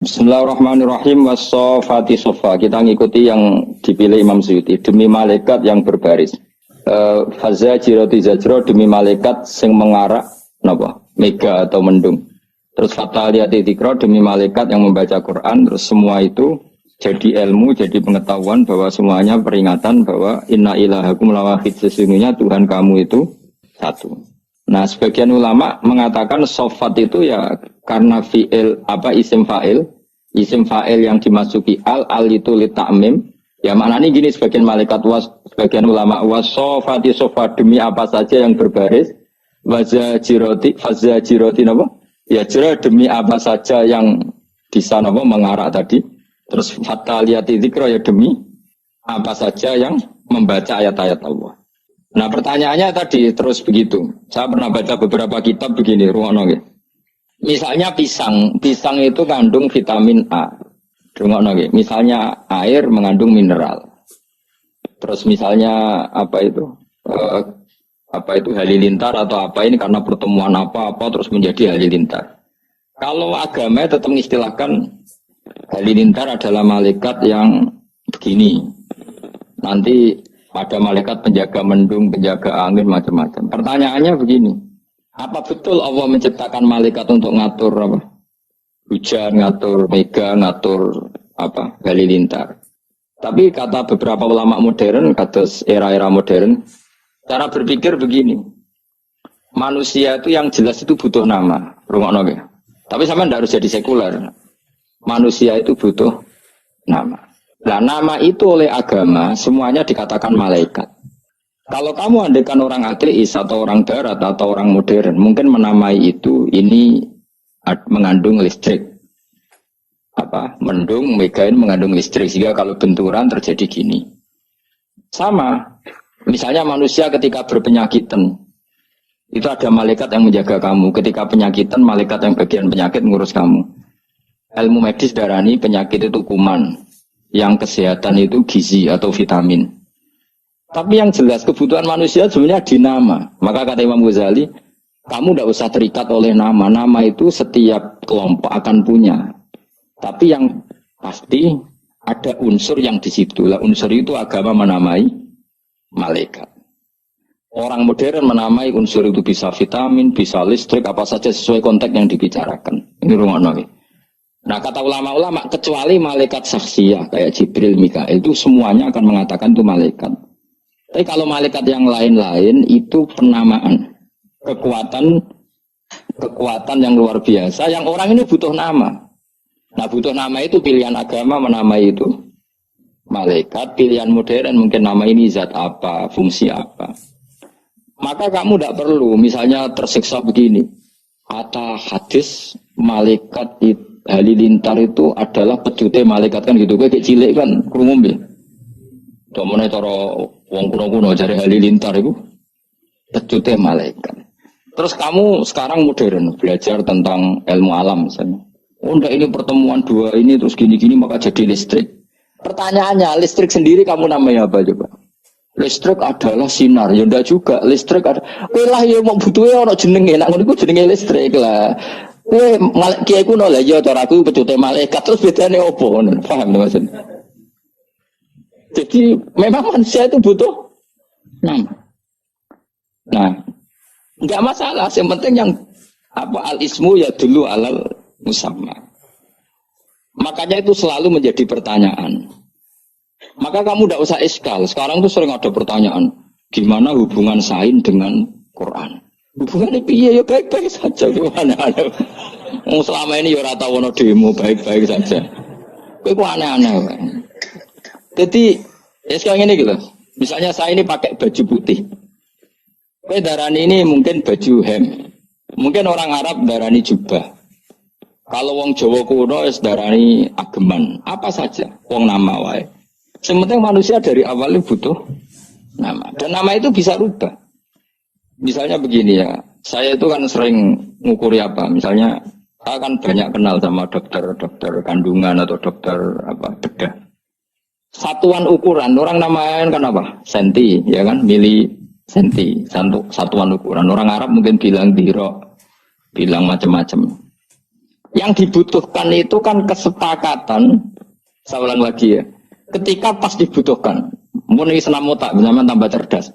Bismillahirrahmanirrahim. Wassofati sofa. Kita ngikuti yang dipilih Imam Suyuti. Demi malaikat yang berbaris. Fazza jiroti zajro, demi malaikat sing mengarak napa? Mega atau mendung. Terus fataliyati dzikra, demi malaikat yang membaca Quran. Terus semua itu jadi ilmu, jadi pengetahuan bahwa semuanya peringatan bahwa inna ilahakum lawahid, sesungguhnya Tuhan kamu itu satu. Nah, sebagian ulama mengatakan sofat itu ya karena fi'il isim fa'il yang dimasuki al itu li ta'mim. Ya maknanya gini, sebagian malaikat sebagian ulama wasofati sofa, demi apa saja yang berbaris, fazajiroti napa? Ya jera, demi apa saja yang bisa napa mengarak tadi. Terus fataliyati dzikra, ya demi apa saja yang membaca ayat-ayat Allah. Nah, pertanyaannya tadi terus begitu. Saya pernah baca beberapa kitab begini, ruangno nggih. Misalnya pisang itu kandung vitamin A. Ruangno nggih. Misalnya air mengandung mineral. Terus misalnya apa itu halilintar atau apa ini karena pertemuan apa terus menjadi halilintar. Kalau agama tetap mengistilahkan halilintar adalah malaikat yang begini. Nanti ada malaikat penjaga mendung, penjaga angin, macam-macam. Pertanyaannya begini, apa betul Allah menciptakan malaikat untuk ngatur apa? Hujan, ngatur mega, ngatur apa? Halilintar. Tapi kata beberapa ulama modern, kata era-era modern, cara berpikir begini, manusia itu yang jelas itu butuh nama, rungokno nggih. Tapi sama tidak harus jadi sekuler. Manusia itu butuh nama. Nah, nama itu oleh agama semuanya dikatakan malaikat. Kalau kamu andaikan orang ateis atau orang darat atau orang modern, mungkin menamai itu ini mengandung listrik. Mendung, megain mengandung listrik, sehingga kalau benturan terjadi gini. Sama, misalnya manusia ketika berpenyakitan, itu ada malaikat yang menjaga kamu. Ketika penyakitan, malaikat yang bagian penyakit ngurus kamu. Ilmu medis darani penyakit itu kuman. Yang kesehatan itu gizi atau vitamin. Tapi yang jelas kebutuhan manusia sebenarnya di nama. Maka kata Imam Ghazali, kamu tidak usah terikat oleh nama. Nama itu setiap kelompok akan punya. Tapi yang pasti ada unsur yang di situ. Lah, unsur itu agama menamai malaikat. Orang modern menamai unsur itu bisa vitamin, bisa listrik, apa saja sesuai konteks yang dibicarakan. Ini rumah. Nah, kata ulama-ulama, kecuali malaikat saksiyah kayak Jibril, Mikail, itu semuanya akan mengatakan itu malaikat. Tapi kalau malaikat yang lain-lain itu penamaan, kekuatan yang luar biasa, yang orang ini butuh nama. Nah, butuh nama itu pilihan agama menamai itu malaikat, pilihan modern mungkin nama ini zat apa, fungsi apa. Maka kamu tidak perlu misalnya tersiksa begini. Kata hadis malaikat itu halilintar itu adalah pejute malaikat kan gitu, kayak cilik kan, krungu nggih. Domone cara wong kuno-kuno jare halilintar itu pejute malaikat. Terus kamu sekarang modern belajar tentang ilmu alam misalnya. Oh enggak, ini pertemuan dua ini terus gini-gini maka jadi listrik. Pertanyaannya, listrik sendiri kamu namanya apa coba? Listrik adalah sinar, ya enggak juga. Listrik ada, kowe lah ya mau butuhe ana jenenge, nek ngono iku jenenge listrik lah. Kiai kuno lah, ya cara aku pecute malaikat, terus bedanya opo? Paham maksudnya? Jadi memang manusia itu butuh nama. Nah, nggak masalah. Yang penting yang al-ismu ya dulu alal musamma. Makanya itu selalu menjadi pertanyaan. Maka kamu tidak usah iskal. Sekarang tuh sering ada pertanyaan, gimana hubungan sain dengan Quran? Hubungannya piye ya baik-baik saja, gimana ada. Selama ini ya rata wono demo baik-baik saja. Kok aneh-aneh. Jadi ya sekarang ini gitu. Misalnya saya ini pakai baju putih. Darani ini mungkin baju hem. Mungkin orang Arab darani jubah. Kalau wong Jawa kuno darani ageman. Apa saja wong nama wae. Sementara manusia dari awalnya butuh nama. Dan nama itu bisa rubah. Misalnya begini ya, saya itu kan sering ngukuri apa, misalnya saya kan banyak kenal sama dokter kandungan atau dokter bedah. Satuan ukuran, orang namain kan apa? Senti, ya kan, mili senti, satuan ukuran. Orang Arab mungkin bilang biro, bilang macam-macam. Yang dibutuhkan itu kan kesepakatan. Saya ulang lagi ya. Ketika pas dibutuhkan, mun iki senam otak, zaman tambah cerdas.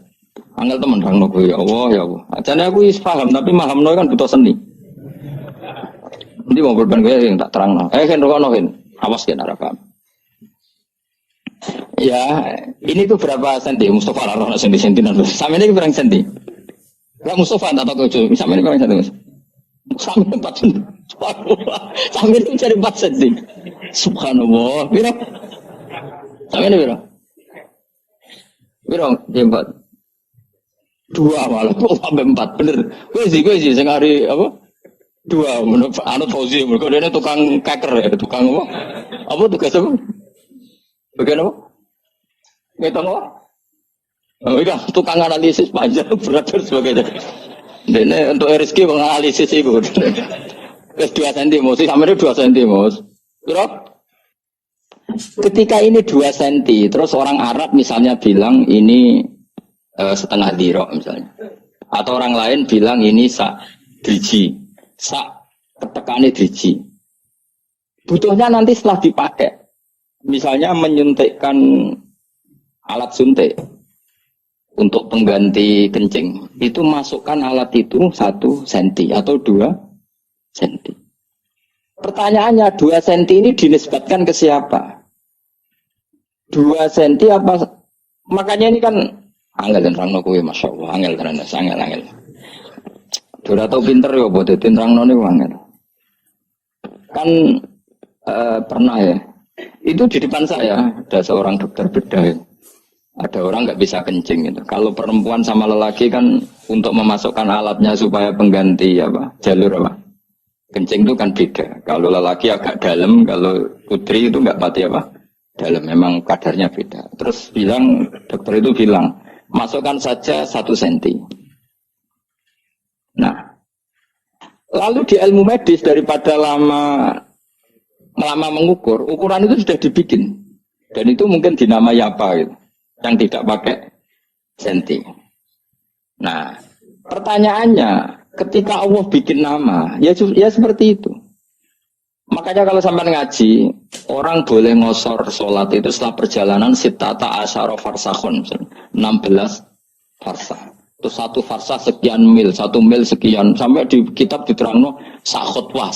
Angel temen kang nopo ya Allah ya Allah. Ajane aku wis paham tapi mahamno kan butuh seni. Nanti mau berban gue yang tak terang. Kan rokono kan. Awas ya nara paham. Ya, ini tuh berapa senti? Mustafa lah rono senti nanti. Sampai ini berapa senti? Gak Mustafa tak tahu tuh. Sampai ini berapa senti mas? Sampai 4 senti. Sampai ini cari 4 senti. Subhanallah. Biro. Sampai ini biro. Biro, dia 4. 2 malah kok sampai 4 bener. Gue sih sing hari apa? 2 menurut Anut Fauzi mergo dene tukang keker ya, tukang apa? Apa tugas apa? Bagian apa? Ngitung apa? Oh iya, tukang analisis panjang berat sebagainya. Dene untuk RSK menganalisis itu. Wis 2 cm, mesti sampe 2 cm, Mas. Kira ketika ini 2 cm, terus orang Arab misalnya bilang ini setengah dirok misalnya, atau orang lain bilang ini sak driji, sak ketekane driji. Butuhnya nanti setelah dipakai, misalnya menyuntikkan alat suntik untuk pengganti kencing, itu masukkan alat itu 1 cm atau 2 cm. Pertanyaannya 2 cm ini dinisbatkan ke siapa? 2 cm apa? Makanya ini kan angel dan rangno kuwi masyaallah, angel tenan, angel. Ora tau pinter ya apa dadi rangno niku angel. Kan pernah ya. Itu di depan saya ada seorang dokter bedah. Ada orang nggak bisa kencing gitu. Kalau perempuan sama lelaki kan untuk memasukkan alatnya supaya pengganti apa? Jalur apa? Kencing itu kan beda. Kalau lelaki agak dalam, kalau putri itu nggak pati apa? Dalam, memang kadarnya beda. Terus dokter itu bilang, masukkan saja 1 cm. Nah, lalu di ilmu medis daripada lama mengukur, ukuran itu sudah dibikin. Dan itu mungkin dinamai apa gitu, yang tidak pakai senti. Nah, pertanyaannya, ketika Allah bikin nama, ya seperti itu. Makanya kalau sampai ngaji, orang boleh ngosor sholat itu setelah perjalanan sitata asyara farsakhun, 16 farsah. Itu 1 farsah sekian mil, 1 mil sekian. Sampai di kitab diterangno sak khutwah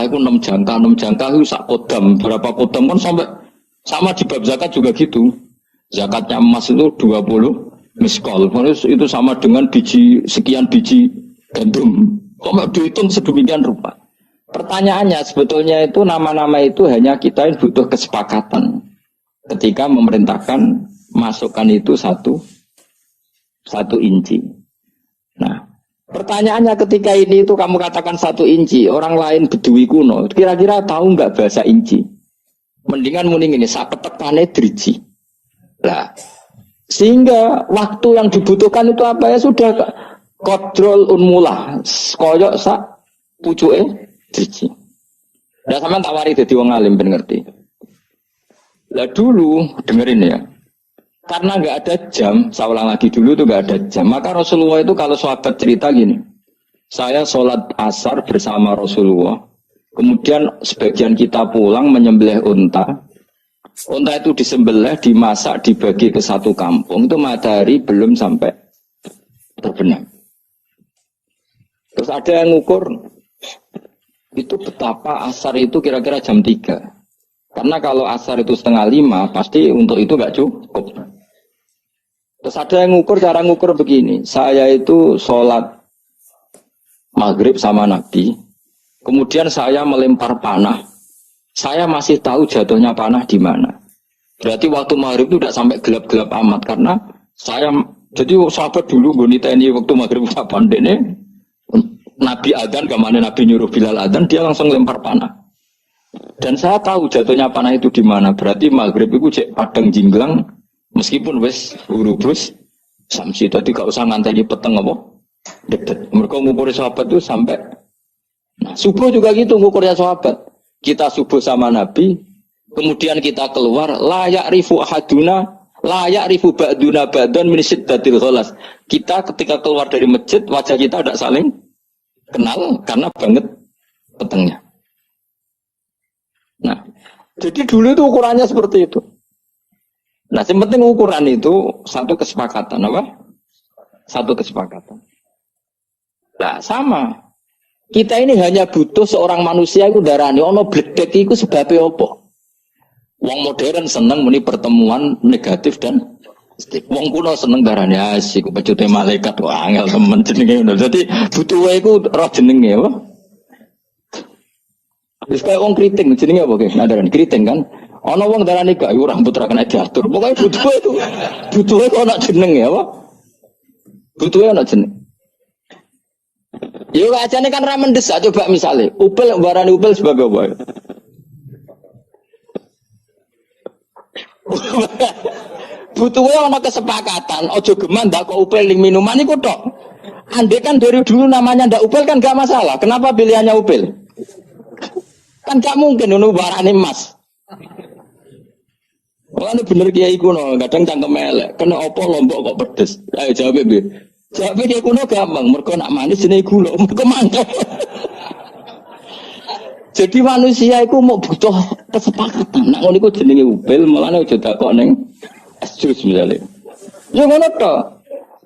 itu 6 jangka itu sak kodam. Berapa kodam kan sampai sama di bab zakat juga gitu. Zakatnya emas itu 20 miskol. Itu sama dengan sekian biji gandum. Kok dihitung sedemikian rupa. Pertanyaannya sebetulnya itu nama-nama itu hanya kita yang butuh kesepakatan ketika memerintahkan masukkan itu 1 inci. Nah, pertanyaannya ketika ini itu kamu katakan 1 inci, orang lain bedui kuno, kira-kira tahu nggak bahasa inci? Mendingan muning ini saketekane driji. Lah, sehingga waktu yang dibutuhkan itu apa ya sudah kontrol unmulah, koyok sak pucuke driji. Lah sampean tak wari dadi wong alim ben ngerti. Lah dulu dengerin ya. Karena nggak ada jam, saya ulang lagi dulu itu nggak ada jam. Maka Rasulullah itu kalau sahabat cerita gini, saya sholat asar bersama Rasulullah. Kemudian sebagian kita pulang menyembelih unta. Unta itu disembelih, dimasak, dibagi ke 1 kampung. Itu matahari belum sampai terbenam. Terus ada yang ngukur, itu betapa asar itu kira-kira jam 3. Karena kalau asar itu 4:30, pasti untuk itu nggak cukup. Terus ada yang ngukur, cara ngukur begini. Saya itu sholat maghrib sama Nabi. Kemudian saya melempar panah. Saya masih tahu jatuhnya panah di mana. Berarti waktu maghrib itu tidak sampai gelap-gelap amat. Karena jadi sahabat dulu, gue niteni waktu maghrib kapan ini. Nabi adzan, kemana Nabi nyuruh Bilal adzan, dia langsung lempar panah. Dan saya tahu jatuhnya panah itu di mana. Berarti maghrib itu cek padang jinglang. Meskipun wes hurufus samsi tadi gak usah nganteni peteng apa deket. Mereka ngukuri sahabat itu sampai subuh juga gitu ngukurnya sahabat. Kita subuh sama Nabi, kemudian kita keluar layak rifu ahaduna, layak rifu ba'duna ba'dan min syiddatil ghalas. Kita ketika keluar dari masjid wajah kita tidak saling kenal karena banget petengnya. Nah, jadi dulu itu ukurannya seperti itu. Nah, yang penting ukuran itu satu kesepakatan, apa? Satu kesepakatan. Nah, sama. Kita ini hanya butuh seorang manusia itu darani ono bledek iku sebabnya apa? Wong modern seneng muni pertemuan negatif dan wong kuno seneng darani asik pecute malaikat wah angel temen jenenge ngono. Dadi butuhe iku roh jenenge apa? Wis kaya wong kriting jenenge apa ki? Darani kriting kan. Ana wong darani gak yo rambut ra kena diatur. Pokoke butuhe kok ana jenenge apa? Butuhe ana jeneng. Yo ajane kan ra mendesak coba misale upil barani upil sebagai apa? Butuhnya ono kesepakatan, ojo geman ndak kok upil ning minuman iku tok. Andai kan dari dulu namanya ndak upil kan gak masalah. Kenapa pilihannya upil? Kan gak mungkin ngono barane emas. Wah ini bener kiai kuno, kadang cangkem elek. Kena opo lombok kok pedes? Ayo jawab piye? Jawab kiai kuno gampang, mergo nak manis jenenge gula, mergo mantap. Jadi manusia itu mau butuh kesepakatan. Nak ngono iku jenenge upil, mulane aja takok ning es jus misalnya. Ya ngono to.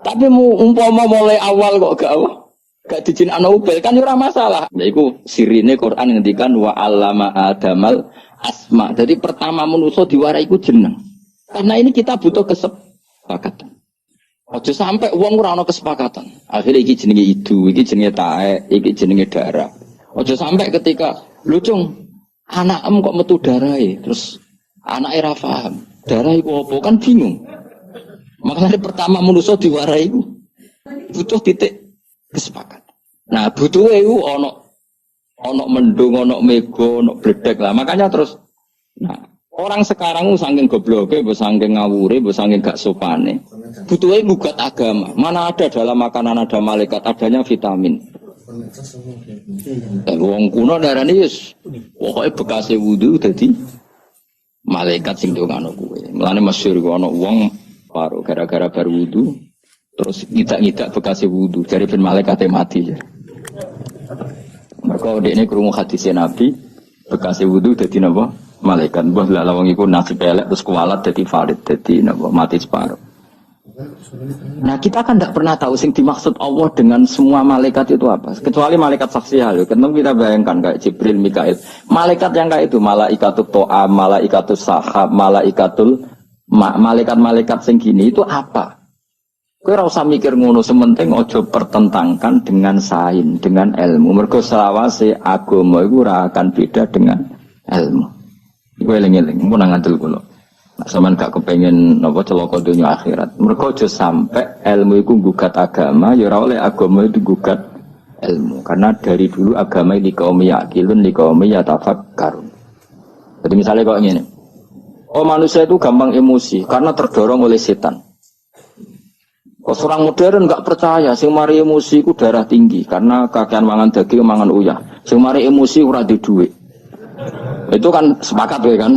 Tapi umpama mulai awal kok gak dijin ana upil kan ora masalah. Lha iku sirine Quran ngendikan wa 'allama adamal asma. Jadi pertama manusia diwarai iku jeneng. Karena ini kita butuh kesepakatan. Aja sampai wong ora ana kesepakatan. Akhirnya iki jenenge idu, iki jenenge taek, iki jenenge darah. Aja sampai ketika lucung anakmu kok metu darah terus anaknya ra paham. Darah iku apa kan bingung. Makanya pertama manusia diwarai iku butuh titik kesepakatan. Nah, butuh iku ono mendung, ono mego, ono bledek lah. Makanya terus nah, orang sekarang saking gobloke, saking ngawure, saking gak sopane. Butuhnya gugat agama. Mana ada dalam makanan ada malaikat, adanya vitamin. Wong kuno darani wis pokoke bekase wudu dadi malaikat sing ndongano kuwe. Mulane masyhur ana wong karo gara-gara bar wudu terus ngidak-ngidak bekase wudu jare ben malaikate mati. Mergo dekne krungu hadis Nabi bekase wudu dadi napa? Malaikat. Mbah lha wong iku nasib elek terus kualat dadi farid dadi napa? Mati separuh. Nah kita kan tidak pernah tahu sing dimaksud Allah dengan semua malaikat itu apa, kecuali malaikat saksi hal. Kenapa kita bayangkan kayak Jibril, Mikail, malaikat yang kayak itu, malaikatul to'a, malaikatul sahab, malaikat-malaikat sing gini itu apa? Kowe ora usah mikir ngono, sementing ojo pertentangkan dengan sains, dengan ilmu. Mergo selawase agama iku ora akan beda dengan ilmu. Kowe eling-eling, mun ngandel kula. Nah, sampean gak kepengen napa celaka dunia akhirat. Mergo aja sampai ilmu iku gugat agama, ya ora oleh agama itu gugat ilmu. Karena dari dulu agama ini kaum yaqilun, kaum yatafakkarun. Jadi misalnya kok ngene. Oh manusia itu gampang emosi karena terdorong oleh setan. Kok orang modern gak percaya, sing mari emosi ku darah tinggi karena kakean mangan daging, mangan uyah. Sing mari emosi ora di duit. Itu kan sepakat kan.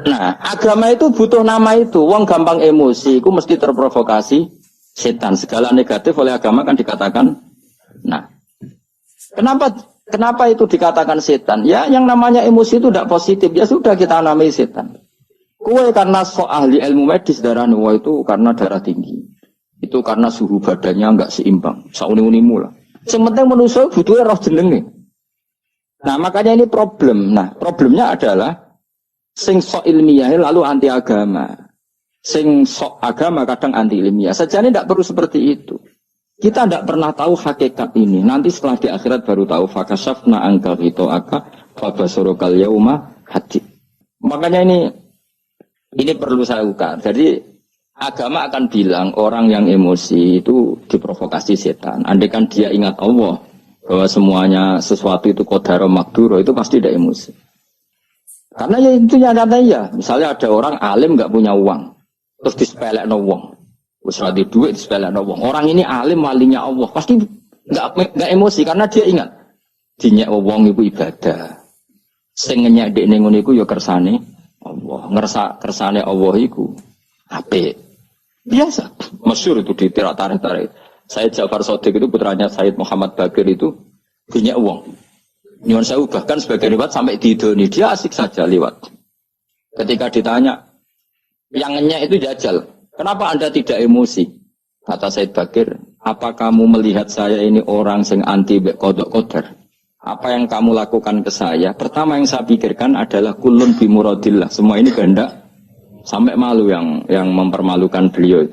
Nah, agama itu butuh nama itu. Wong gampang emosi, itu mesti terprovokasi setan. Segala negatif oleh agama kan dikatakan. Nah, kenapa itu dikatakan setan? Ya, yang namanya emosi itu tidak positif. Ya sudah kita namai setan. Kue karena ahli ilmu medis darah nuwa itu karena darah tinggi. Itu karena suhu badannya enggak seimbang. Sauni-unimu lah. Sementing manusia butuhnya roh jenenge. Nah makanya ini problem. Nah problemnya adalah sing sok ilmiah lalu anti agama. Sing sok agama kadang anti ilmiah. Sejane tidak perlu seperti itu. Kita tidak pernah tahu hakikat ini. Nanti setelah di akhirat baru tahu. Fakashafna angka hitoaka fabasorokal yauma hadid. Makanya ini perlu saya ukar. Jadi agama akan bilang orang yang emosi itu diprovokasi setan. Andai kan dia ingat Allah bahwa semuanya sesuatu itu qadar makduro itu pasti tidak emosi. Karena ya itu nyatanya ya. Misalnya ada orang alim nggak punya uang, terus disepelekno wong. Wis ra duit disepelekno wong. Orang ini alim walinya Allah, pasti nggak emosi karena dia ingat dinyek wong iku ibadah. Sing ngenyek dekne ngono iku ya kersane Allah. Ngerasa kersane Allah iku apik. Biasa, masyhur itu di tarik-tarik. Said Ja'far Shadiq itu putranya Said Muhammad Bakir itu punya uang. Nyuwun sewu bahkan sebagai riwayat sampai didoni, dia asik saja lewat. Ketika ditanya, yang ngenyek itu jajal. Kenapa Anda tidak emosi? Kata Said Bakir, apa kamu melihat saya ini orang yang anti kodok kodar? Apa yang kamu lakukan ke saya? Pertama yang saya pikirkan adalah kulun bimuradillah. Semua ini kehendak. Sampai malu yang mempermalukan beliau.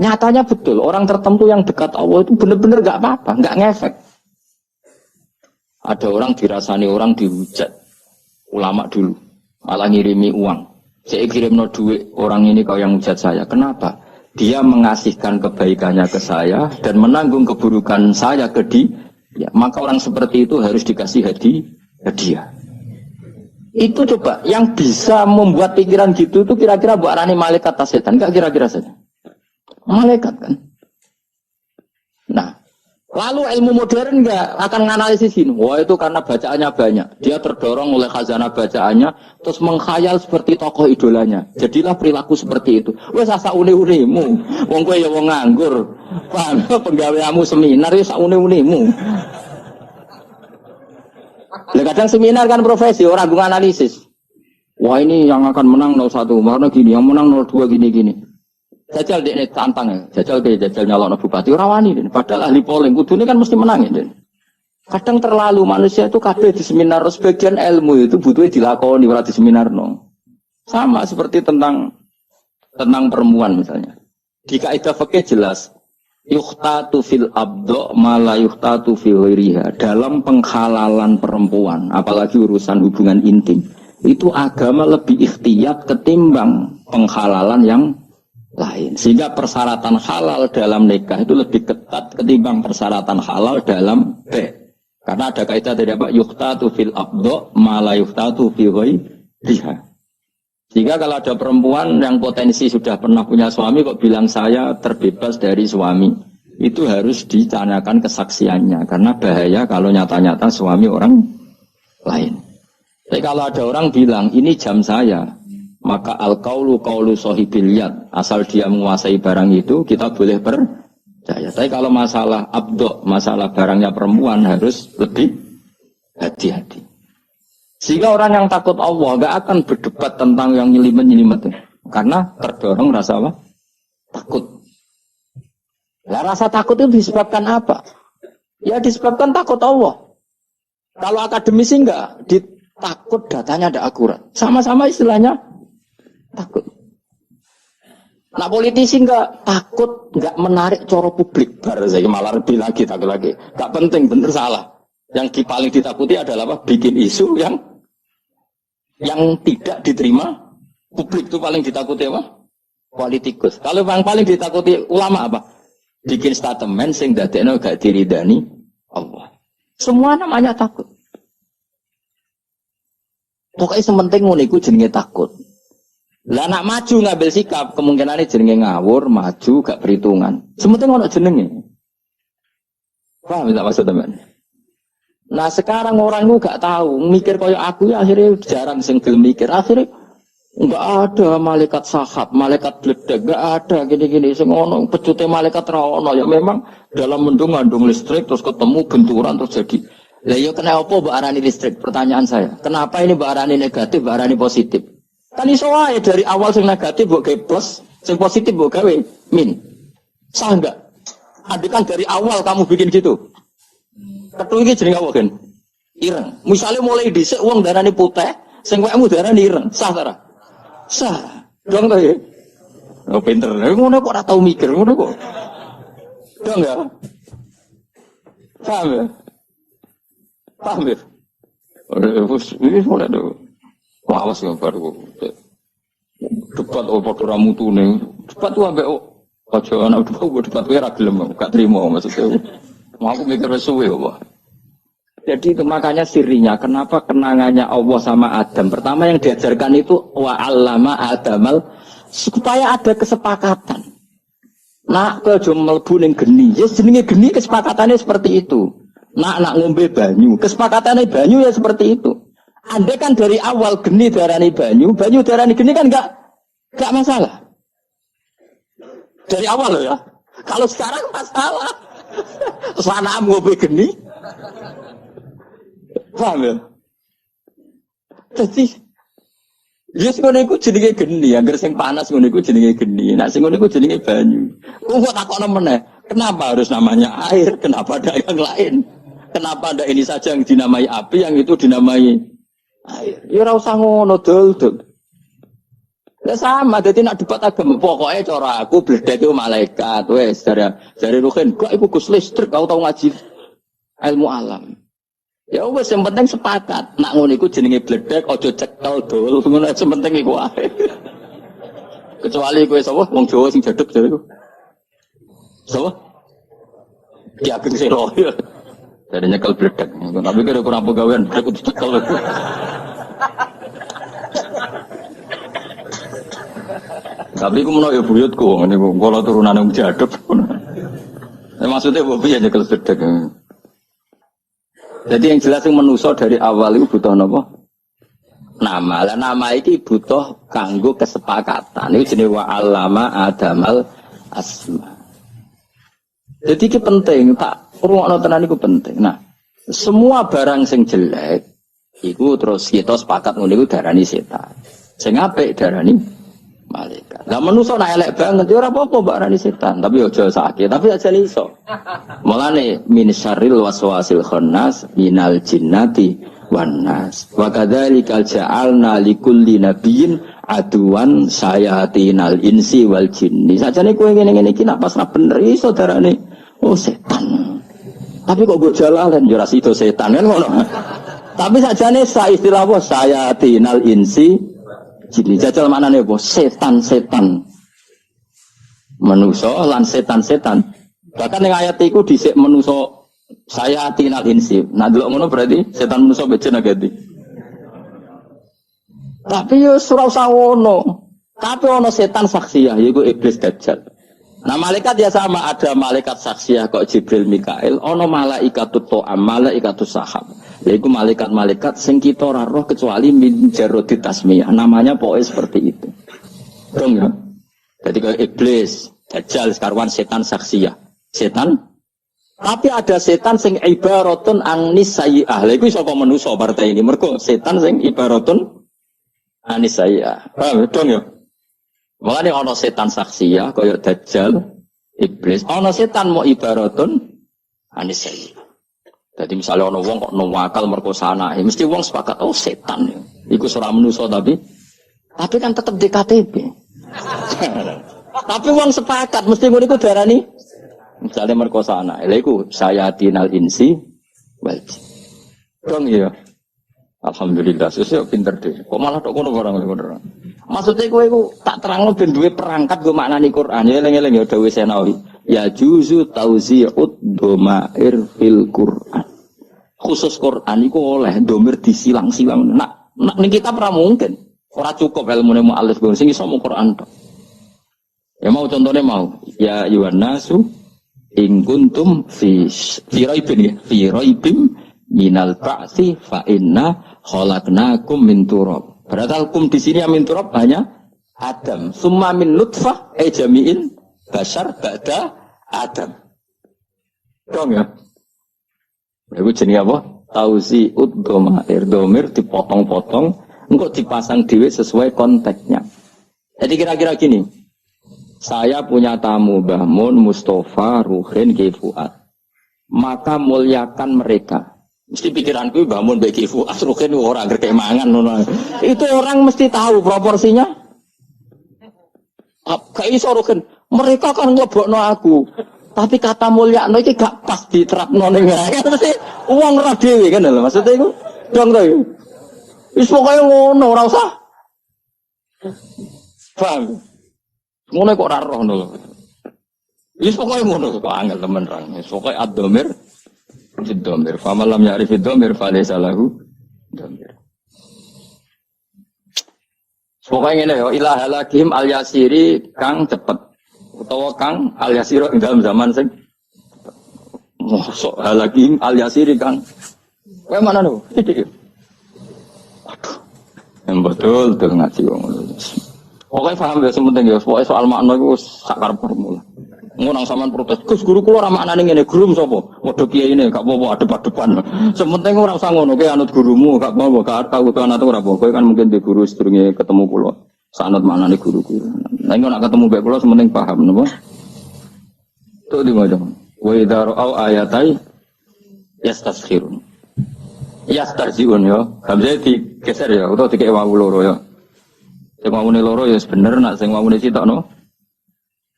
Nyatanya betul, orang tertentu yang dekat Allah itu benar-benar gak apa-apa, gak ngefek. Ada orang dirasani orang dihujat. Ulama dulu, malah ngirimi uang. Saya kirim no duit, orang ini kau yang hujat saya. Kenapa? Dia mengasihkan kebaikannya ke saya dan menanggung keburukan saya ke dia. Ya, maka orang seperti itu harus dikasih hadiah. Itu coba yang bisa membuat pikiran gitu itu kira-kira buat arani malaikat atau setan? Enggak kira-kira saja. Malaikat kan. Nah, lalu ilmu modern enggak akan menganalisis ini. Wah, itu karena bacaannya banyak. Dia terdorong oleh khazanah bacaannya terus mengkhayal seperti tokoh idolanya. Jadilah perilaku seperti itu. Wes asa une-unemu. Wong kowe ya wong nganggur. Paham penggaweanmu seminar ya sak une-unemu. Kadang seminar kan profesi, orang gue analisis. Wah ini yang akan menang 01, warna gini, yang menang 02 gini-gini. Jajal dia tantang ya, jajal nyalon bupati, rawani. Padahal ahli polling, kudu ini kan mesti menang ya. Kadang terlalu manusia itu kabeh di seminar, sebagian ilmu itu butuhnya dilakoni, di seminar no. Sama seperti tentang perempuan misalnya. Di kaidah fikih jelas. Yuhtatu fil abdo mala yuhtatu fil riha. Dalam penghalalan perempuan, apalagi urusan hubungan intim, itu agama lebih ikhtiyat ketimbang penghalalan yang lain. Sehingga persyaratan halal dalam nikah itu lebih ketat ketimbang persyaratan halal dalam bait. Karena ada kaidah tadi apa? Yuhtatu fil abdo mala yuhtatu fil riha. Sehingga kalau ada perempuan yang potensi sudah pernah punya suami kok bilang saya terbebas dari suami, itu harus ditanyakan kesaksiannya karena bahaya kalau nyata-nyata suami orang lain. Tapi kalau ada orang bilang ini jam saya, maka al-qaulu qaulu sahibil yad, asal dia menguasai barang itu kita boleh percaya. Tapi kalau masalah abdo, masalah barangnya perempuan harus lebih hati-hati. Sehingga orang yang takut Allah gak akan berdebat tentang yang nyelimet-nyelimet. Karena terdorong rasa apa? Takut. Nah, rasa takut itu disebabkan apa? Ya disebabkan takut Allah. Kalau akademisi enggak, takut datanya ada akurat. Sama-sama istilahnya takut. Nah politisi enggak takut, enggak menarik coro publik. Baru saya malah lebih lagi, takut lagi. Enggak penting, bener salah. Yang paling ditakuti adalah apa? Bikin isu yang tidak diterima publik itu paling ditakuti apa? Politikus. Kalau yang paling ditakuti ulama apa? Bikin statement sing dadekno gak diridani Allah. Semua namanya takut. Pokoknya sementing ngono iku jenenge takut. Lah nak maju ngambil sikap kemungkinannya jenenge ngawur, maju gak perhitungan. Sementing ono jenenge. Paham tak maksud teman? Nah sekarang orang itu gak tahu mikir kayak aku ya akhirnya jarang sing gelem mikir akhirnya enggak ada malaikat sahab, malaikat bledek, enggak ada gini-gini sing ono pecute malaikat ra ono ya memang dalam mendung ngandung listrik terus ketemu benturan terus jadi. Lah ya kenapa mbok arani listrik? Pertanyaan saya. Kenapa ini mbok arani negatif, mbok arani positif? Kan iso wae dari awal sing negatif mbok gawe plus, sing positif mbok gawe min. Sah enggak? Andai kan dari awal kamu bikin gitu. Ketu iki jenenge apa kan? Ireng. Misale mulai dhisik wong darane putih, sing wekmu darane ireng. Sah ta ora? Sah. Dong ta ya? Oh pinter. Ngono kok ora tau mikir ngono kok. Dong ya? Paham ya? Paham ya? Ini mulai dulu. Awas ya baru. Debat apa ora mutune. Debat tuh ambek aja anak debat kowe ora gelem gak trimo maksudnya. Mau aku mikir suwe apa? Jadi itu makanya sirinya kenapa kenangannya Allah sama Adam. Pertama yang diajarkan itu wa 'allama Adamal supaya ada kesepakatan. Nak aja mlebu ning geni. Ya jenenge geni kesepakatannya seperti itu. Nak ngombe banyu, kesepakatannya banyu ya seperti itu. Andai kan dari awal geni darani banyu, banyu darani geni kan enggak masalah. Dari awal loh ya. Kalau sekarang masalah. Sana ngopi geni. Paham ya? Jadi yes ngono iku jenenge geni, angger sing panas ngono iku jenenge geni. Nek sing ngono iku jenenge banyu. Kok takokno meneh, kenapa harus namanya air? Kenapa ada yang lain? Kenapa ada ini saja yang dinamai api, yang itu dinamai air? Ya ora usah ngono dul. Ya sama, dadi nek debat agama pokoke cara aku bledek iku malaikat wis dari Ruhin, kok iku Gus listrik kau tau ngaji ilmu alam. Ya wis yang penting sepakat. Nak ngono iku jenenge bledek aja cekel dul. Ngono sing penting iku wae. Kecuali kowe sapa wong Jawa sing jaduk jare iku. Sapa? Ki Ageng Sero. Dari nyekel bledek. Tapi kira kurang pegawean bledek kudu cekel. Tapi aku menawa ya buyutku ngene kula turunane wong jaduk. Maksudnya mbok piye nyekel bledek. Jadi yang jelas yang menuso dari awal itu butuh apa? Nama. Lah nama ini butuh kanggo kesepakatan. Ini jenis wa'allama adamal asma. Jadi ini penting. Tak ruang tenan itu penting. Nah, semua barang yang jelek itu terus kita sepakat ngono darani setan. Sing apik darani malaikat. Lah manusa nek elek banget ya ora apa-apa mbak rani setan, tapi aja sakit, tapi aja iso. Mulane min syarril waswasil khannas minal jinnati wan nas. Wa kadzalikal ja'alna likulli nabiyyin aduwan sayatinal insi wal jinni. Sajane kowe ngene-ngene iki nak pas ra bener iso darane oh setan. Tapi kok go jalalan ya ora sida setan kan ngono. Tapi sajane sa istilah apa sayatinal insi jadi jajal maknane apa? Setan-setan. Manusa lan setan-setan. Bahkan yang ayat iku dhisik manusa saya tinal insi. Nah delok ngono berarti setan manusa bejana ganti. Tapi yo ora usah ngono. Tapi ono setan saksiyah yaiku iblis dajjal. Nah malaikat ya sama, ada malaikat saksiyah kok Jibril Mikail, ono malaikatut to'am, malaikatus sahab. Yaitu malaikat-malaikat sing kita ora roh kecuali min jarodi tasmiyah. Namanya pokoknya seperti itu. Dong ya. Jadi kayak iblis, dajjal, sekarwan setan saksiyah. Setan. Tapi ada setan sing ibaratun anis sayyi'ah. Lha iku saka manusa partai ini. Mergo setan sing ibaratun anis sayyi'ah. Paham dong ya? Makane ana setan saksiyah kaya dajjal, iblis. Ana setan mau ibaratun anis sayyi'ah. Jadi misalnya ono wong kok nuwakal merkosa anake, mesti wong sepakat oh setan. Iku ora manusa tapi kan tetep di KTP. Tapi wong sepakat mesti ngono iku darani misalnya merkosa anake. Lha iku sayatinal insi wal jin. Dong ya. Alhamdulillah sesuk pinter deh. Kok malah tok ngono barang. Maksudnya kowe iku tak terangno ben duwe perangkat go maknani Quran. Ya eling-eling ya dawuh Senawi. Ya juzu tauzi'ud domair fil Quran. Khusus Quran iku oleh domir disilang-silang. Nak ning kitab ora mungkin. Ora cukup ilmune mu'allif sing iso mung Quran tok. Ya mau contohnya mau. Ya ayuhan nasu in kuntum fi raibin minal ba'tsi fa inna khalaqnakum min turab. Berarti hukum di sini yang min turab hanya Adam. Summa min nutfah jami'in basar ba'da Adam. Dong ya. Itu jenis apa? Tauzi'ud domair. Domir dipotong-potong. Engkau dipasang dhewe sesuai konteksnya. Jadi kira-kira gini. Saya punya tamu Mbah Mun, Mustafa, Ruhin, Ki Fuad. Maka muliakan mereka. Mesti pikiranku Mbah Mun, Ki Fuad, Ruhin orang gerkemangan. Itu orang mesti tahu proporsinya. Gak iso Ruhin. Mereka kan ngelebokno aku. Tapi kata mulia no iki gak pas diterapno ning ngene. Mesti wong ora dhewe kan lho. Maksudnya iku dong to. Wis pokoke ngono ora usah. Paham? Ngono kok ora roh lho. Wis pokoke ngono kok angel temen ra. Wis pokoke ad-dhamir jid-dhamir. Fa malam ya'rif ad-dhamir fa laysa lahu dhamir. Pokoke ngene yo ilah halakim al-yasiri kang cepet. Utawa kang al-yasiro ing dalam zaman sing mosok halakim al-yasiri kang kowe mana lho sithik. Waduh. Yang betul ngaji wong. Pokoknya paham ya sementing ya. Pokoknya soal makna itu sakar formula. Ngonang sampean protes. Gus guru kula ora maknane ngene, guru sapa? Padha kiai ini gak apa-apa adep-adepan. Sementing ora usah ngono, kowe anut gurumu gak apa-apa, gak tahu kowe anut ora apa. Kowe kan mungkin di guru sedurunge ketemu kula. Sanad maknane guru-guru. Nek nek ketemu bae kula sementing paham napa? Tuh di mana? Wa idza ra'au ayatai yastaskhirun. Yastarjiun ya. Hamzah digeser ya, utawa dikek wawu loro ya. Sing wawune loro ya bener, nak sing wawune sitokno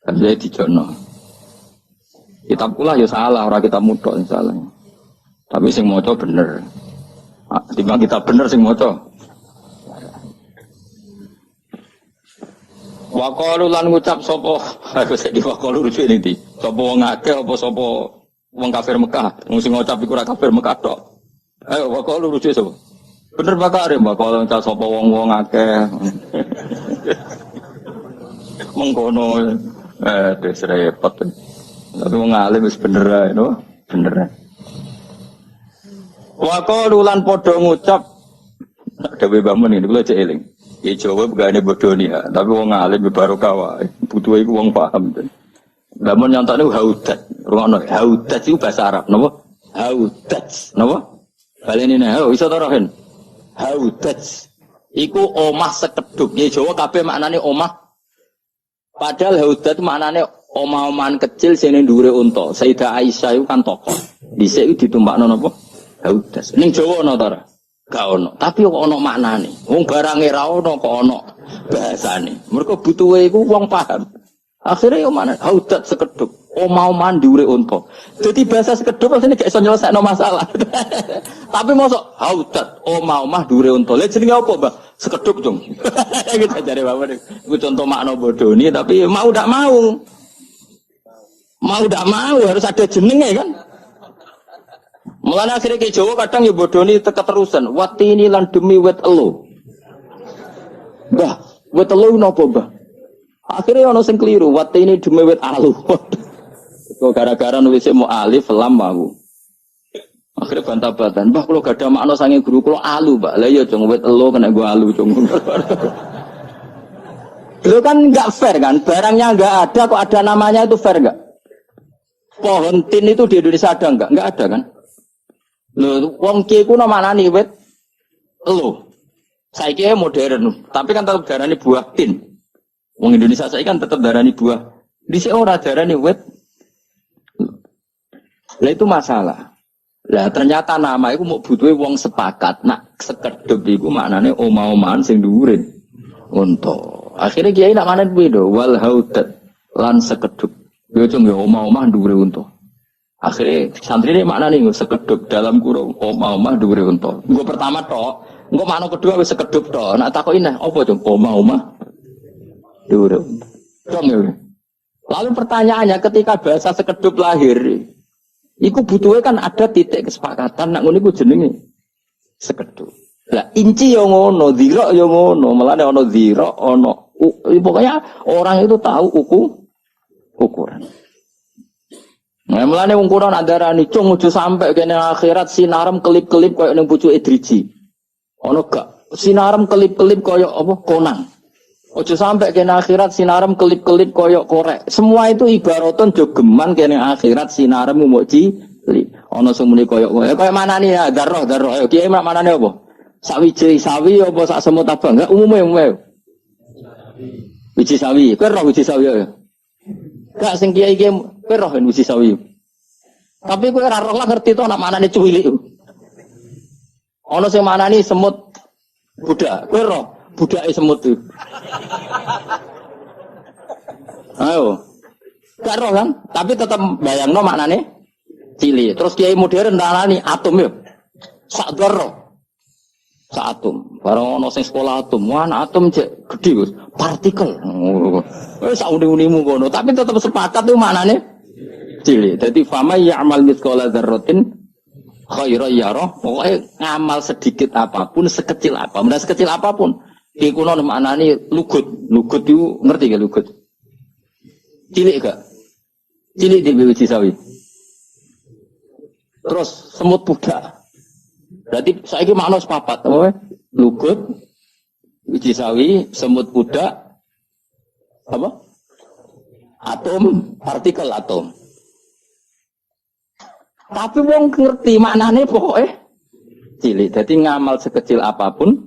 Hamzah dijono. Kitab kula ya salah, ora kitab mudhok salah. Tapi sing maca bener. Timbang kitab bener sing maca. Wa qalu lan ngucap sapa? Aku sik wa qalu rujuk iki. Sapa wong akeh apa sapa wong kafir Mekah? Wong sing ngucap iku ora kafir Mekah tok. Ayo wa qalu rujuk sapa? Bener bakare mbak kalau ngucap sapa wong akeh. Mengkono des repot. Tapi wong alim wis bener ae no, bener. Wa qalu lan padha ngucap dhewe bangun iki kula cek eling. Ya Jawa begane bodoni ya, tapi wong alim barokah wae. Butuhe iku wong paham. Lamun nyontone haudat, rungono haudat iku bahasa Arab napa? Haudat, napa? Baleni nek iso to rohen. Haudat iku omah sekedhuk. Ya Jawa kabeh maknane omah. Padahal haudat maknane omah-omahan kecil sing ndure unta. Sayyidah Aisyah iku kan tokoh. Dhisik iku ditumpakno napa? Haudat. Ning Jawa ana ta ora? Gak ono, tapi kok ono maknane. Wong barange ra ono kok ono bahasane. Mergo butuhe iku wong paham. Akhirnya yo mana haudat sekedhuk, omah-omahan diure unta. Dadi bahasa sekedhuk asline gak iso nyelesekno masalah. Tapi mosok haudat, omah-omah diure unta. Lha jenenge apa, Mbah? Sekedhuk, Jung. Kita jare bapak iku contoh makna bodoni tapi mau ndak mau. Mau ndak mau harus ada jenenge kan? Mulane akhirnya ke Jawa kadang ya bodoni keterusan. Wati ini lan demi wet elo. Mbah, wet elo napa, Mbah? Akhirnya ono sing keliru. Wati ini demi wet alu. Kok gara-gara nulis mau alif lam mau. Akhirnya bantah-bantahan. Mbah kula gadah makna sange guru kula alu, Mbak. Lah ya jong wet elo kena gua alu jong. Itu kan enggak fair kan? Barangnya enggak ada kok ada namanya itu fair enggak? Pohon tin itu di Indonesia ada enggak? Enggak ada kan? Lho, wong kiye ku namanani wit lho. Saiki modern, tapi kan tetep darani buah tin. Wong Indonesia saiki kan tetep darani buah. Dhisik ora darani wit. Lah itu masalah. Lah ternyata nama iku mau butuhe wong sepakat. Nak sekedhep iku maknane omah-omahan sing dhuwur. Unta. Akhire kiai nak manen kuwi lho, wal haudat lan sekedhep. Yo cung yo omah-omah dhuwure unta. Akhirnya santri ini makna nih sekeduk dalam kurung omah-omah dhuwure unta. Gue pertama tok, gue makna kedua wis sekeduk tok. Nak takoki nah apa cung omah-omah dhuwure unta. Cung ya. Lalu pertanyaannya ketika bahasa sekeduk lahir, iku butuhnya kan ada titik kesepakatan nak ngono iku jenenge sekeduk. Lah inci yo ngono, dhira yo ngono, melane ana dhira ana pokoknya orang itu tahu ukuran. Nah, mulane wong Quran andarane cung ojo sampe kene akhirat sinarem kelip-kelip koyo ning pucuke driji. Ono gak? Sinarem kelip-kelip koyo apa? Konang. Ojo sampe kene akhirat sinarem kelip-kelip koyo korek. Semua itu ibaraton jogeman kene akhirat sinarem mung cilik. Ono sing muni koyo manane ya darah. Ayo kiye manane apa? Sawiji sawi apa sak semut abang? Enggak umume. Wiji sawi. Kowe roh wiji sawi ya? Gak sing kiai-kiai kowe roh wiji sawi. Tapi kowe ora roh lah ngerti to nak manane cuwilik. Ana sing manani semut budak. Kowe roh budake semut itu. Ayo. Gak roh kan? Tapi tetap bayangno maknane cilik. Terus kiai modern ndarani atom yo. Sak roh. Sak atom. Barang ana sing sekolah atom, wan atom cek gedhe Gus. Partikel. Wis sak uni-unimu ngono, tapi tetap sepakat itu maknane cilik. Dadi fama ya'mal mithqala dzarratin khairan yarah. Pokoke ngamal sedikit apapun, sekecil apa, benda sekecil apapun. Iku ono maknane lugut. Lugut itu ngerti gak lugut? Cilik gak? Cilik di biji sawi. Terus semut budak. Berarti saiki makna sepapat, apa? Lugut, biji sawi, semut budak, apa? Atom, partikel atom. Tapi wong ngerti maknane pokoknya cilik. Jadi ngamal sekecil apapun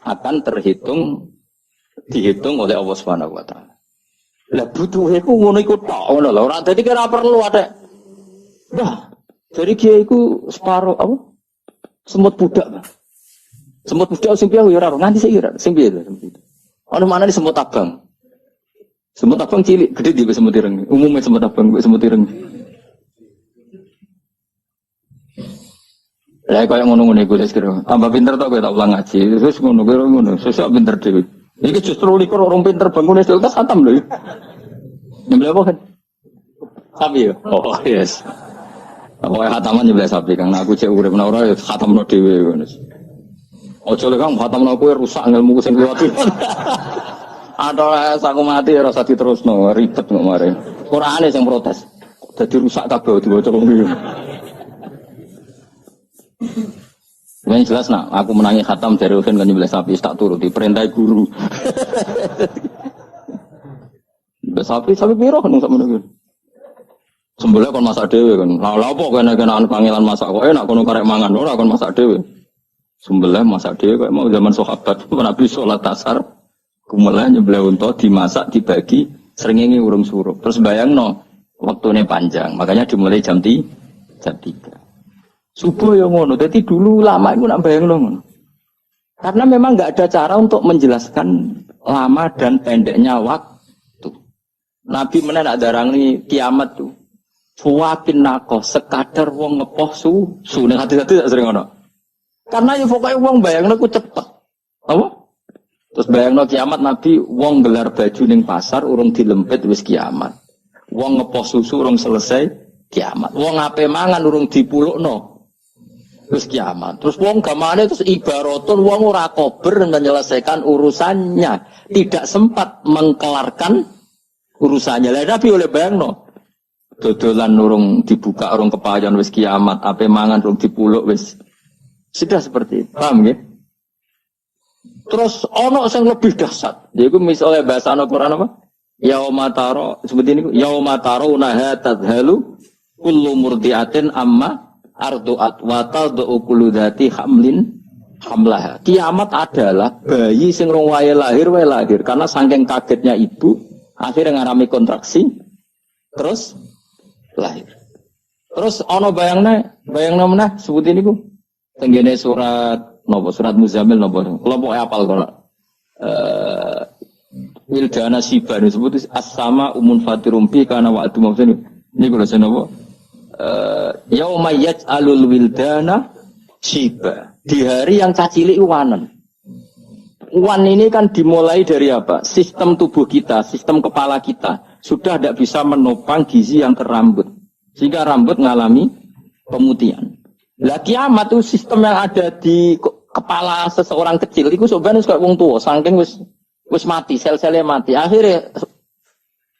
akan dihitung oleh Allah Subhanahu wa taala. Lah butuhe ku ngono iku tok ngono lho. Ora dadi kira perlu ada. Bah, jadi kiai iku separo apa? Semut budak, Bang. Semut budak sing piye ya ora nganti saiki ora. Sing piye lho, semut. Ono mana di semut abang. Semut abang cilik, gede di semut ireng. Umumnya semut abang, semut ireng. Lah kaya ngono-ngono iku wis kira. Tambah pinter tok kowe tak ulang ngaji. Terus ngono, sesuk pinter dhewe. Iki justru likur orang pinter bangun wis tas khatam lho. Nyembelih apa kan? Sapi ya? Oh yes. Pokoknya khataman nyembelih sapi Kang. Aku cek urip ora ya khatamno dhewe ngono. Ojo lek Kang khatamno kowe rusak ilmuku sing liwat. Ada aku mati ora usah diterusno, ribet kok mare. Qur'ane sing protes. Dadi rusak kabeh diwaca wong iki. Yang jelas nak, aku menangi khatam dari Ufen kan nyembelih sapi tak turut diperintah guru. sapi piro kan sak menunggu. Sembelih kon masak dhewe kan. Lah apa kena panggilan masak kok enak kono karek mangan ora kon masak dhewe. Sembelih masak dhewe kok mau zaman sahabat Nabi salat asar kumulane nyembelih unta dimasak dibagi srengenge urung surup. Terus bayangno waktune panjang, makanya dimulai jam 3. Subuh yang ngono, jadi dulu lama itu nak bayang ngono. Karena memang nggak ada cara untuk menjelaskan lama dan pendeknya waktu. Nabi mana nak darangi kiamat tuh. Suwakin nako sekadar wong ngepoh su ning hati-hati tak sering ngono. Karena ya pokoknya wong bayangno ku cepet. Apa? Terus bayangno kiamat Nabi wong gelar baju ning pasar urung dilempit wis kiamat. Wong ngepoh susu urung selesai kiamat. Wong ape mangan urung dipulukno. Terus kiamat. Terus wong gamane terus ibaratun wong ora kober menyelesaikan urusannya, tidak sempat mengkelarkan urusannya. Lah Nabi oleh bayangno. Dodolan urung dibuka urung kepayon wis kiamat, ape mangan urung dipuluk wis. Sudah seperti itu. Paham nggih? Terus ono sing lebih dahsyat. Yaiku misalnya bahasa Al-Qur'an apa? Yauma taro seperti ini yauma taro naha tadhalu kullu murdiatin amma ardu'at wa tad'u kullu dzati hamlin hamlaha. Kiamat adalah bayi sing rong wae lahir karena saking kagetnya ibu akhirnya ngalami kontraksi terus lahir. Terus ana bayangna meneh sebut ini ku tenggene surat napa surat Muzammil napa kelompok apal kok wildana siban disebut as-sama umun fatirum bi kana wa'du maksudnya ini kula senapa yauma yaj'alul wildana shiba. Di hari yang cacilik wanen. Wan ini kan dimulai dari apa? Sistem tubuh kita, sistem kepala kita sudah tidak bisa menopang gizi yang ke rambut. Sehingga rambut mengalami pemutihan. Lah kiamat itu sistem yang ada di kepala seseorang kecil itu sebenarnya kayak wong tua, saking wis mati, sel-selnya mati. Akhirnya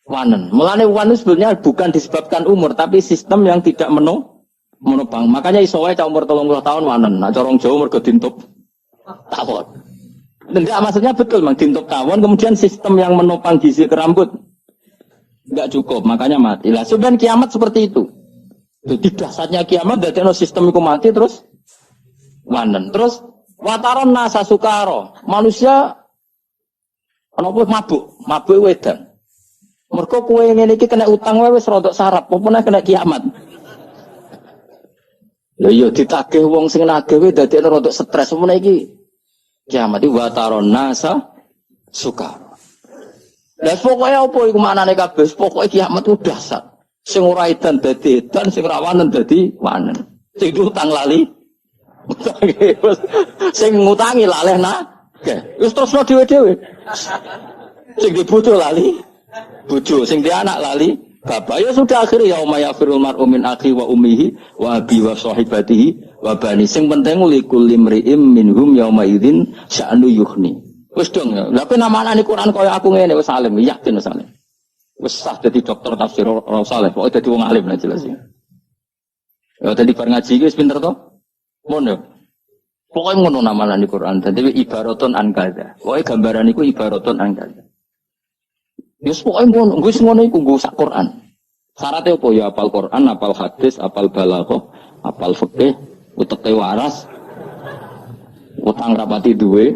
wanen. Mulane wanen sebenarnya bukan disebabkan umur, tapi sistem yang tidak menopang. Makanya iso wae cah umur 30 tahun wanen. Nah, corong Jawa mergo dintup tawon. Enggak, maksudnya betul Mang dintup tawon, kemudian sistem yang menopang gizi ke rambut enggak cukup, makanya mati. Lah sebenarnya kiamat seperti itu. Jadi dasarnya kiamat dadekno sistem iku mati terus wanen. Terus wataron nasa sukaro. Manusia ana mabuk wedan. Mergo kowe ngene iki kena utang wae wis rodok sarap, apa meneh kena kiamat. Lha iya ditagih wong sing nagih wae dadi rodok stres, apa meneh iki kiamat iki wataron nasa suka. Lah pokoke apa iku maknane kabeh? Pokoke kiamat ku dahsyat. Sing ora edan dadi edan, sing ora wanen dadi wanen. Sing utang lali. Sing ngutangi laleh nagih. Wis terusno dhewe-dhewe. Sing dibutuh lali. Bojo sing dia anak lali bapak ya sudah akhirnya yauma yafirul mar'u min akhi wa ummihi wa abi wa sahibatihi wa bani sing penting likulli mri'im minhum yauma idzin sya'nu yukhni wis dong ya lha penamane Quran kaya aku ngene wis alim yakin wis alim wis sah dadi dokter tafsir ora saleh kok dadi wong alim lah jelas ya tadi bar ngaji iki wis pinter to ngono pokoke ngono namane Quran dadi ibaratun an kadza pokoke gambaran iku ibaratun an kadza. Wis pokoke ngono, wis ngono iku nggo sak Quran. Syaratnya apa ya apal Quran, apal hadis, apal balaghah, apal fikih, uteke waras. Utang rapati duwe,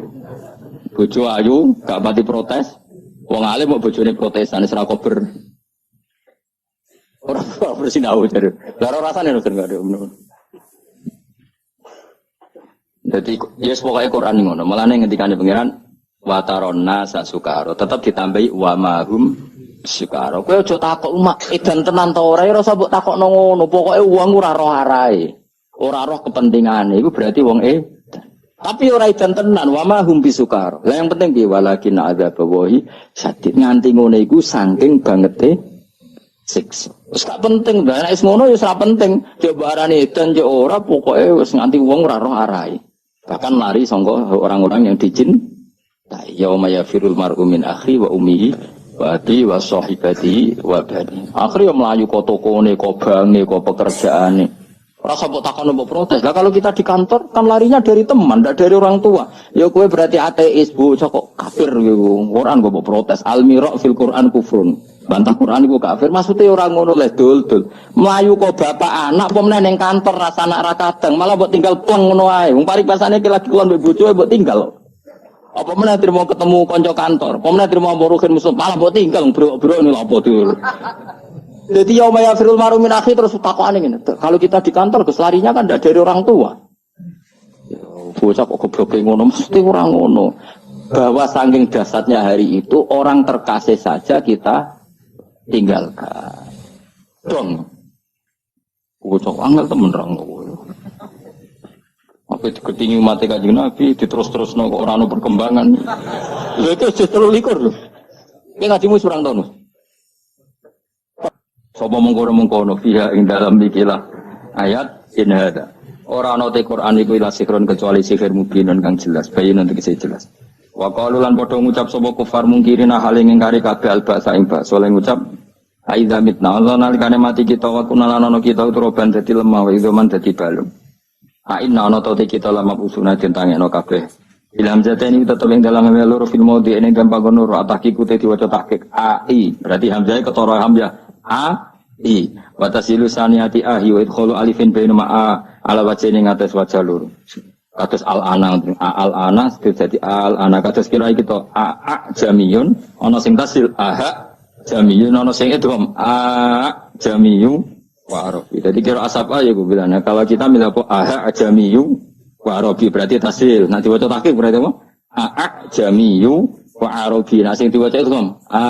bojo ayu, gak pati protes. Wong alim mau bojone protesan ora kober. Ora bersinau jare. Lah ora rasane lho gak ada. Jadi ya pokoknya Quran ngono. Mulane ngendikane pangeran wa taronna sukaro, tetap ditambahi wa mahum sukaro. Kowe aja takok mak edan tenan ta ora ora usah mbok takokno ngono. Pokoke wong ora roh arahe. Ora roh kepentingane iku berarti wong tapi ora edan tenan wa mahum bisukaro. Lah yang penting piye walakin adzabawahi sadid nganti ngono iku saking bangete siksa. Wis gak penting, lah nek ngono ya ora penting. Coba arane edan yo ora pokoke wis nganti wong ora roh arahe. Bahkan lari sangka orang-orang yang dicintai. Yauma yafirul mar'u min akhi wa ummihi wa abi wa sahibati wa bani. Akhire yo mlayu kok tokone, kok bange, kok pekerjaane. Ora sabuk takon mbok protes. Lah kalau kita di kantor kan larinya dari teman, ndak dari orang tua. Ya kowe berarti ateis, bocah kok kafir yo. Quran mbok protes. Al-mira fil Quran kufrun. Bantah Quran iku kafir. Maksudnya ora ngono le dul-dul. Mlayu kok bapak anak apa meneh ning kantor rasa anak ra kadang, malah mbok tinggal pleng ngono ae. Wong paripasane iki lagi kulon mbek bojoe mbok tinggal. Apa meneh trimo ketemu kanca kantor, apa meneh trimo muruhin musuh, malah mbok tinggal bro-bro ini lho apa dul. Jadi yauma yafirul mar'u min akhi terus takokane ngene. Kalau kita di kantor Gus larinya kan ndak dari orang tua. Bocah kok gobloke ngono mesti ora ngono. Bahwa saking dasarnya hari itu orang terkasih saja kita tinggalkan. Dong. Bocah angel temen ra ngono. Apa diketingi mati Kanjeng Nabi diterus-terusno kok ora ono perkembangan. Lha itu justru likur lho. Ki ngajimu surang tahun. Sapa mengkono fiha ing dalam ikilah ayat in hada. Ora ana te Quran iku ila sihrun kecuali sihir mubinun kang jelas, bayin untuk sing jelas. Wa qalu lan padha ngucap sapa kufar mungkirina hal ing ngari kabeh albasa ing bakso lan ngucap aidza mitna Allah nalikane mati kita wa kunalana kita utroban dadi lemah wa idzman dadi balung. Inna ana ta kita lama usuna den tangekno kabeh. Ilham jate ini tetep ing dalam loro fil maudi ing gampang ngono ataki kute diwaca tahqiq ai berarti hamzah ketara hamzah i wa tasilu saniyati ahi wa idkhalu alifin baina ma'a ala wajhi ing atas wajah loro kados al ana dadi al ana kados kira kita a jamiyun ana sing tasil aha jamiyun ana sing idgham a jamiyu wa arabi dadi kira asapa ya ku bilane kalau kita milih apa aha jamiyu wa arabi berarti tasil nanti waca tahqiq berarti apa a jamiyu wa arabi nah sing diwaca idgham a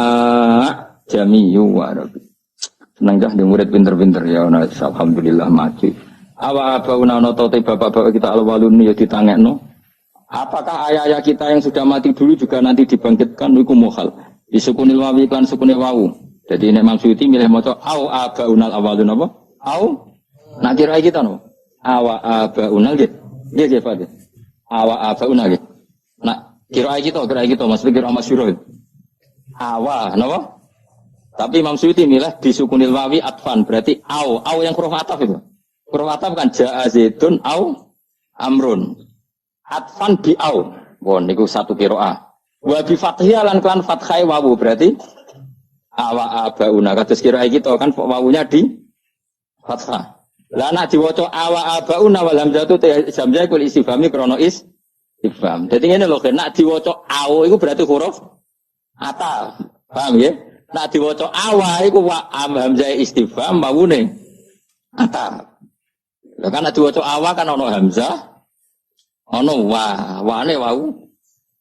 jamiyu wa arabi. Senang dah di murid pinter-pinter ya, alhamdulillah maju. Awa abauna noto te bapak-bapak kita alwalun ya ditangekno. Apakah ayah-ayah kita yang sudah mati dulu juga nanti dibangkitkan? Iku mukhal. Disukunil wawi kan sukunil wawu. Jadi nek Imam Suyuti milih maca au abaunal awalun apa? Au nak kira kita no. Awa abaunal gitu. Nggih nggih Pak. Awa abaunal gitu. Nak kira kita maksudnya kira masyhur. Awa napa? Tapi Imam Suyuti milih disukunil wawi atfan berarti au yang huruf ataf itu. Huruf ataf kan jaa zaidun au amrun. Atfan bi au. Wah niku satu qiraah. Wa bi fathiyah lan kan fathai wawu berarti awa abauna kados qiraah kita kan wawunya di fathah. Lah nek diwaca awa abauna wal hamzatu hamzah kul istifhami krana istifham. Dadi ngene lho nek diwaca au iku berarti huruf ataf. Paham ya? Nak diwaca awa iku wa hamzah istifham mawune ataf. Lah kan nak diwaca awa kan ana hamzah ana wane wau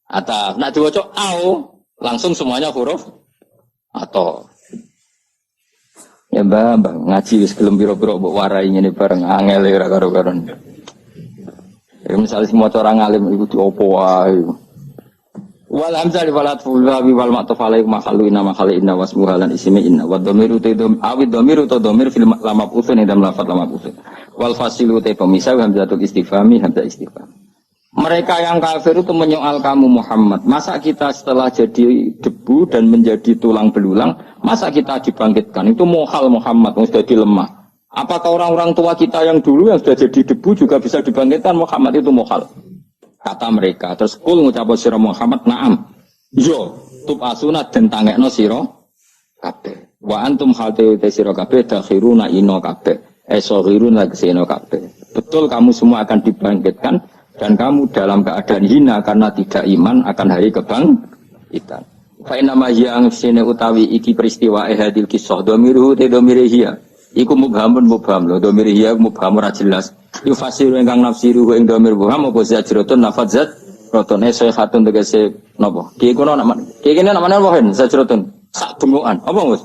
ataf. Nak diwaca au langsung semuanya huruf atau. Ya Mbah ngaji wis gelem pira-pira mbok warai ngene bareng angel ora karo-karon. Ya misal semua orang alim iku diopo wae. Wal hamzah wal atfu wal ma'tuf alaihi mahallu inna mahalli inna wasmuha lan ismi inna wa dhamiru tadum awid dhamiru to dhamir fil lam ma'tufun dalam lafaz lam ma'tufun wal fasilu ta pemisah hamzatul istifhami hamzah istifham. Mereka yang kafir itu menyoal kamu Muhammad, masa kita setelah jadi debu dan menjadi tulang belulang, masa kita dibangkitkan? Itu muhal Muhammad sudah dilemah. Apakah orang-orang tua kita yang dulu yang sudah jadi debu juga bisa dibangkitkan? Muhammad itu muhal. Kata mereka, terus kul ngucap sira Muhammad na'am. Yo, tub asunat dan tangekno sira kabeh. Wa antum halte sira kabeh dakhiruna ino kabeh. Esohiruna keseno kabeh. Betul kamu semua akan dibangkitkan dan kamu dalam keadaan hina karena tidak iman akan hari kebangkitan. Fa inna ma yang sine utawi iki peristiwa hadil kisah dhamiruhu te dhamirihia. Iku mubhamun mubham lho dhamirihia mubham ora jelas. Yufasiru ingkang nafsiru ing dhamir mubham apa zajratun nafadzat rotone sayhatun tegese napa? Ki kono nak ki kene namane apa hen zajratun sak bengokan. Apa Gus?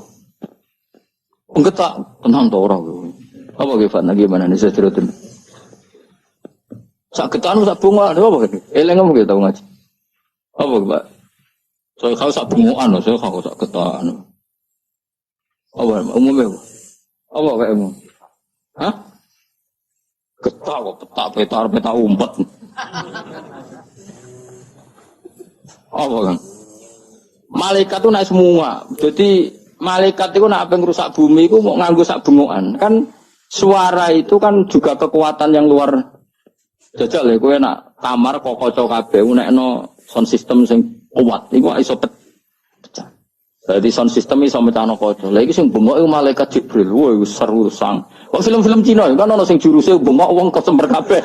Enggetak tenan to ora. Apa ki Fat gimana nih zajratun? Sak getan sak bengokan apa gitu? Eleng ngomong gitu ngaji. Apa Pak? Saya kau sak bengokan lho, saya kau sak getan. Apa umumnya? Apa kayak umum? Hah? Getah kok peta umpet. Apa kan? Malaikat itu naik semua. Jadi malaikat itu nak ngerusak bumi itu mau nganggo sak bengokan. Kan suara itu kan juga kekuatan yang luar. Jajal ya kowe nak kamar kok kaca kabeh nekno sound system sing kuat iku iso pecah. Jadi sound system iso mecahno kaca. Lah iki sing bengok iku malaikat Jibril. Wah iku seru sang. Kok film-film Cina kan ana sing juruse bengok wong kesemper kabeh.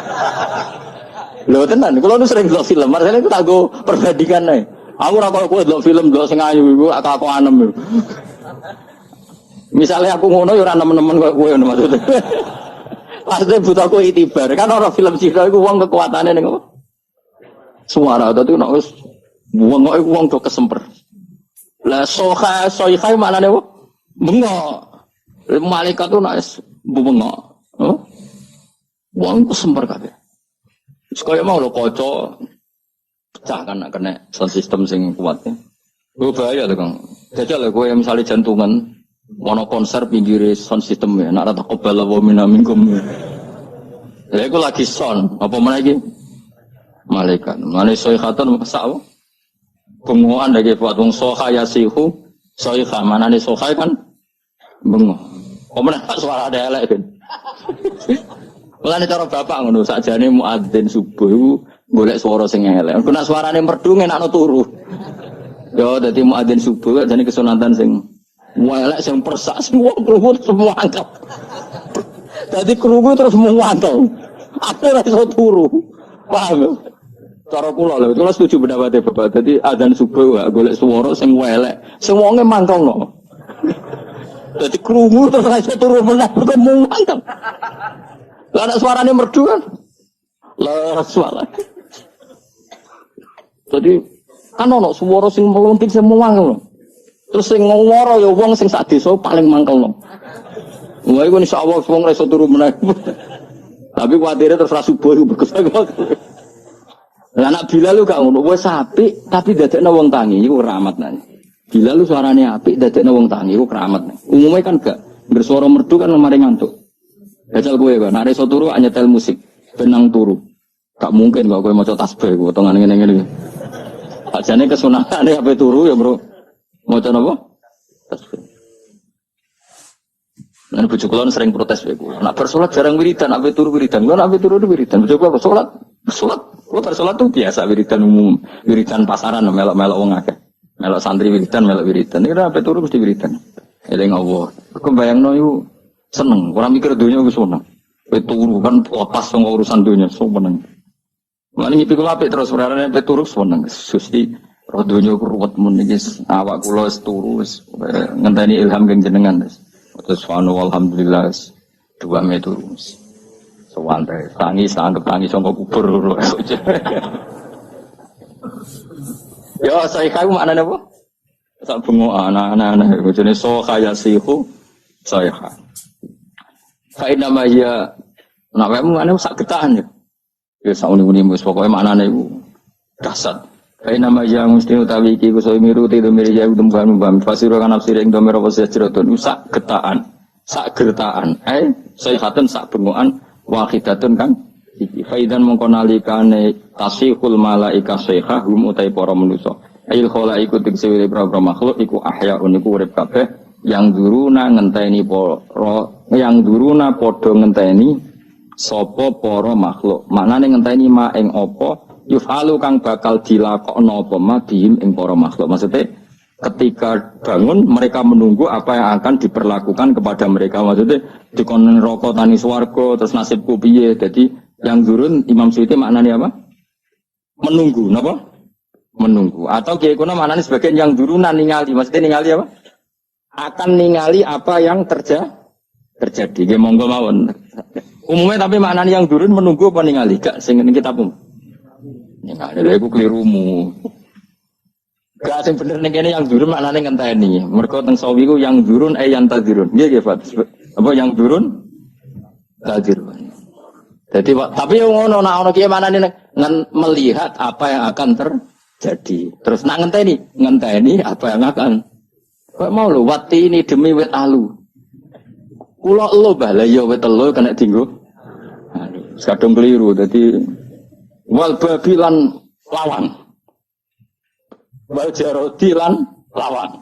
Lho tenan, kula nu sering delok film, masalah iku tak go perbandingan ae. Aku ora kok kowe delok film delok sing ayu iku aku anem. Misalnya aku ngono ya ora nemen-nemen koyo kowe ngono maksudnya. Pasti butuh aku itibar. Kan orang film Cina itu uang kekuatannya nih apa? Suara itu nak us uang itu uang do kesemper. Lah soiha mana nih apa? Bengok. Malaikat itu nak bengok. Uang kesemper kabeh. Sekaya mau lo kocok pecah kan nak kena sound system sing kuatnya. Gue bahaya tuh Kang. Jajal gue yang misalnya jantungan. Mono konser pinggir sound system ya, nak rata kobala wa minamingkum. Ya, aku lagi sound, apa mana lagi? Malaikat. Mana soihatan masak apa? Bengokan lagi buat wong soha yasihu, soiha mana nih soha kan? Bengok. Apa mana suara ada elek kan? Mulane cara bapak ngono sakjane muadzin subuh iku golek swara sing elek. Kena suarane merdu enakno turu. Yo dadi muadzin subuh jane kesunatan sing elek sing persak semua krungu semua angkat. Dadi krungu terus muwantel. Akhire iso turu. Paham? Cara kula lho, kula setuju pendapatnya Bapak. Dadi adzan subuh golek swara sing elek, sing wonge mangkelno. Dadi krungu terus iso turu meneh ketemu mangkel. Lah ada suaranya merdu kan? Lah suara. Jadi kan ono suara sing meluntik semua ngono. Terus sing ngwara ya wong sing sak desa paling mangkelno. Wah iku insyaallah wong iso turu meneh. Tapi kuwatire terus ra subuh iku bagus. Lah anak Bilal lu gak ngono, wis apik tapi dadekno wong tangi iku keramat nang. Bilal lu suarane apik dadekno wong tangi iku keramat. Umumnya kan gak bersuara merdu kan mari ngantuk. Jajal gue kan, ada iso turu nyetel musik, benang turu. Gak mungkin kok gue maca tasbih, gue tongan ngene-ngene. Ajane kesunatane ape turu ya, Bro. Maca napa? Tasbih. Lan bojo kula sering protes kowe. Nek bar salat jarang wiridan, ape turu wiridan. Kula ape turu wiridan. Bojo kula salat. Kula bar salat tuh biasa wiridan umum, wiridan pasaran melok-melok wong akeh. Melok santri wiridan, melok wiridan. Iki ape turu mesti wiridan. Eling Allah. Kok bayangno iku seneng, orang mikir dunia itu seneng. Peturu kan pas sama urusan dunia, seneng. Mana ngipi kula apik terus sebenarnya peturu seneng. Susti roh dunia ku ruwet mun iki awak kula wis turu wis ngenteni ilham kang jenengan wis. Terus alhamdulillah 2 meter terus. Sewante tangis anggap tangis saka kubur. Yo saya kau maknane apa? Sak bungo anak-anak jenenge so kaya sihu saya. Kain nama ya, nak kamu mana sak getahan ya? Ya sauni-uni mus pokoknya mana nih bu dasar. Kain nama ya mesti utawi iki kusoi miru tido miri ya udem bam fasiro kan nafsir ing domero posya jeroton sak getahan, saya katakan sak bengokan wahidatun kan. Faidan mengkonalikane tasihul malaika syaikhah hum utai para manusa. Ail khola ikut diksewi pra makhluk iku ahya uniku urip kabeh yang duruna ngenteni podo ngenteni sapa para makhluk. Maknane ngenteni ma ing apa yufalu kang bakal dilakokno apa ma bihim ing para makhluk. Maksudnya ketika bangun mereka menunggu apa yang akan diperlakukan kepada mereka. Maksudnya dikon rokok tani swarga terus nasibku piye. Jadi yang turun Imam Suyuti maknanya apa? Menunggu, napa? Menunggu. Atau kiai kuna maknanya sebagian yang turunan ningali. Maksudnya ningali apa? Akan ningali apa yang terjadi. Nggih monggo mawon. Umumnya tapi maknanya yang turun menunggu apa ningali? Gak sing kita pun. Ningali lha iku klirumu. Gak sing bener ning kene yang turun maknane ngenteni. Mergo teng sawi ku yang turun yang tadirun. Nggih nggih Pak. Apa yang turun? Tadirun. Jadi tapi yang ngono nak ono kiye manane melihat apa yang akan terjadi. Terus nak ngenteni apa yang akan. Kok mau lho wati ini demi wit alu. Kula elo bah lah ya wit telu kena dienggo. Kadung keliru dadi wal babilan lawan. Wal jarodi lan lawan.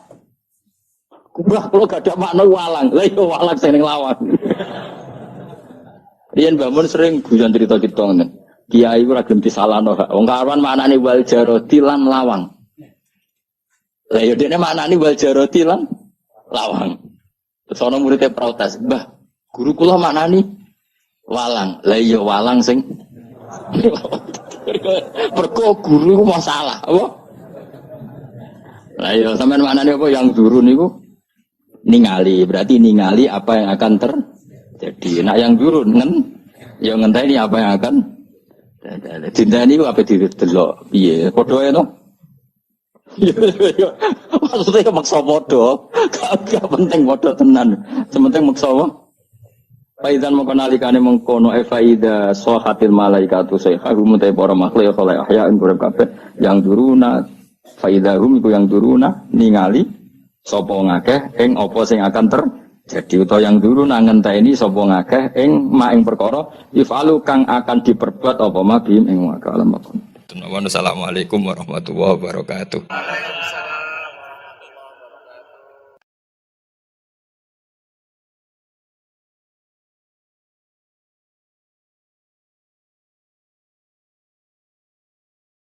Kubah kula gak ada makna walang. Lah ya walang sing lawan. Riyen bangun sering guyon cerita-cerita ngoten. Kiai ora gelem disalahno. Wong karuan maknane wal jarodi lan lawang. Lah ya dene maknane wal jarodi lan lawang. Terus ana muridé protes, "Mbah, guru kula maknani walang." Lah iya walang sing perko guru iku masalah, apa? Lah iya sampean maknane apa yang durun niku ningali, berarti ningali apa yang akan terjadi. Nah yang durun ya ngenteni apa yang akan dinteni ku apa didelok piye. Padha ae to. Maksudnya maksa bodoh, gak penting bodoh tenan. Sementing maksa apa? Faizan mengkonalikane mengkono faida sohatil malaikatu sayhahum ta para makhluk ya khala ahya urip kabeh yang duruna faidahum iku yang duruna ningali sapa ngakeh ing apa sing akan terjadi utawa yang duruna ngenteni sapa ngakeh ing mak ing perkara ifalu kang akan diperbuat apa mabim ing wakalam. Assalamualaikum warahmatullahi wabarakatuh.